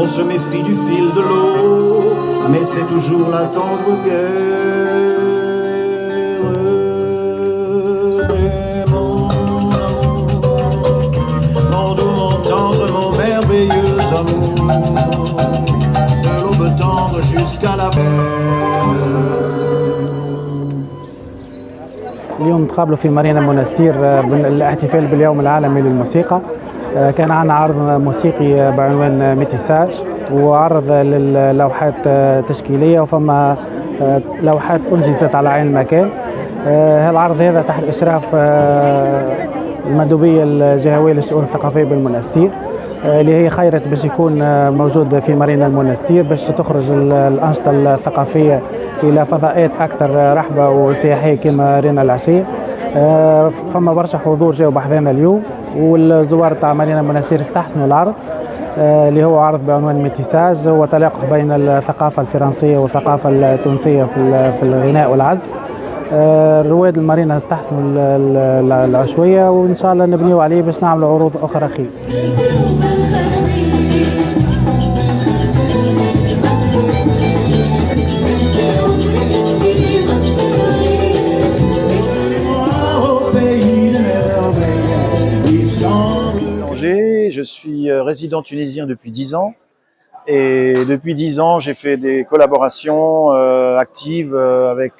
On se méfie du fil de l'eau, mais c'est toujours la tendre guerre. Et mon amour, mon doux, mon tendre, mon merveilleux amour, de l'aube tendre jusqu'à la veine. اليوم نتقابلوا في مارينا المنستير بالاحتفال باليوم العالمي للموسيقى. كان عندنا عرض موسيقي بعنوان ميتيساج، وعرض للوحات تشكيلية، وفما لوحات أنجزت على عين المكان. هالعرض هذا تحت إشراف المندوبية الجهوية للشؤون الثقافية بالمنستير، اللي هي خيرت باش يكون موجود في مارينا المنستير باش تخرج الأنشطة الثقافية إلى فضاءات أكثر رحبة وسياحية كما رينا العشية. فما برشا حضور جاوا بحذانا اليوم، والزوار تاع مارينا المنستير استحسنوا العرض اللي هو عرض بعنوان ميتيساج، هو تلاقح بين الثقافة الفرنسية والثقافة التونسية في الغناء والعزف. رواد المارينا استحسنوا العشوية، وإن شاء الله نبنيو عليه باش نعملوا عروض أخرى خير. Je suis résident tunisien depuis 10 ans et depuis 10 ans j'ai fait des collaborations actives avec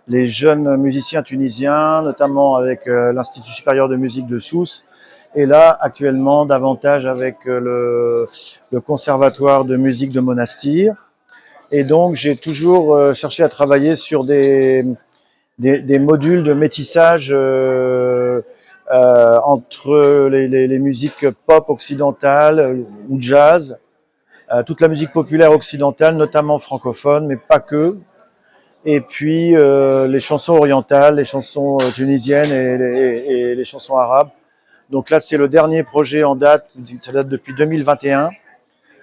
les jeunes musiciens tunisiens, notamment avec l'Institut supérieur de musique de Sousse, et là actuellement davantage avec le conservatoire de musique de Monastir. Et donc j'ai toujours cherché à travailler sur des modules de métissage entre les musiques pop occidentales ou jazz, toute la musique populaire occidentale, notamment francophone, mais pas que, et puis les chansons orientales, les chansons tunisiennes et les chansons arabes. Donc là, c'est le dernier projet en date, ça date depuis 2021.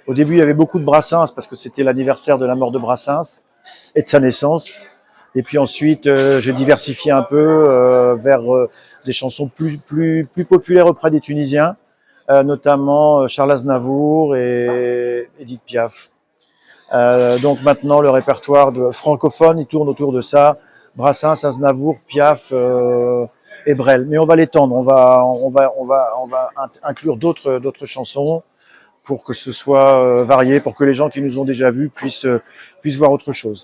Au début, il y avait beaucoup de Brassens parce que c'était l'anniversaire de la mort de Brassens et de sa naissance. Et puis ensuite, j'ai diversifié un peu vers des chansons plus populaires auprès des Tunisiens, notamment Charles Aznavour et Edith Piaf. Donc maintenant, le répertoire francophone, il tourne autour de ça. Brassens, Aznavour, Piaf et Brel. Mais on va l'étendre, on va inclure d'autres chansons pour que ce soit varié, pour que les gens qui nous ont déjà vus puissent voir autre chose.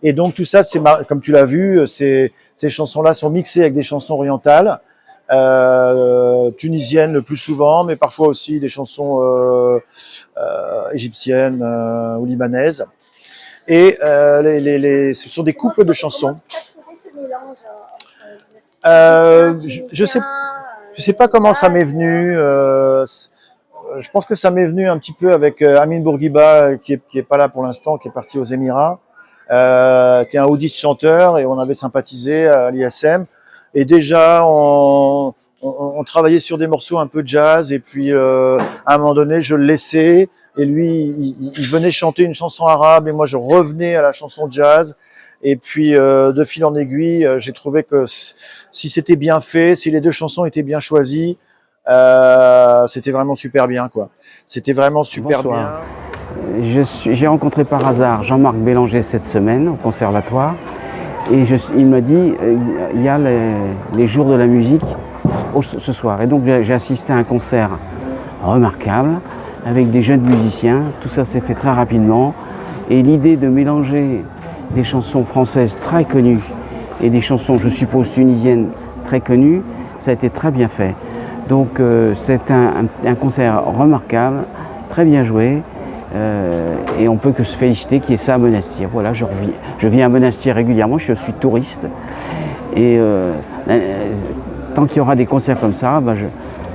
Et donc tout ça, comme tu l'as vu, ces chansons-là sont mixées avec des chansons orientales, tunisiennes le plus souvent, mais parfois aussi des chansons égyptiennes ou libanaises. Et ce sont des couples de chansons. Je sais pas comment ça m'est venu. Je pense que ça m'est venu un petit peu avec Amin Bourguiba, qui est pas là pour l'instant, qui est parti aux Émirats. Qui est un oudiste chanteur, et on avait sympathisé à l'ISM, et déjà on travaillait sur des morceaux un peu jazz, et puis à un moment donné je le laissais et lui il venait chanter une chanson arabe et moi je revenais à la chanson jazz, et puis de fil en aiguille j'ai trouvé que si c'était bien fait, si les deux chansons étaient bien choisies, c'était vraiment super bien quoi. C'était vraiment super bien. J'ai rencontré par hasard Jean-Marc Bélanger cette semaine au conservatoire, et il m'a dit il y a les jours de la musique ce soir, et donc j'ai assisté à un concert remarquable avec des jeunes musiciens. Tout ça s'est fait très rapidement, et l'idée de mélanger des chansons françaises très connues et des chansons, je suppose, tunisiennes très connues, ça a été très bien fait. Donc c'est un concert remarquable, très bien joué. Et on peut que se féliciter qu'il y ait ça à Monastir. Voilà, je viens à Monastir régulièrement, je suis touriste, et tant qu'il y aura des concerts comme ça,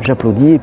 j'applaudis.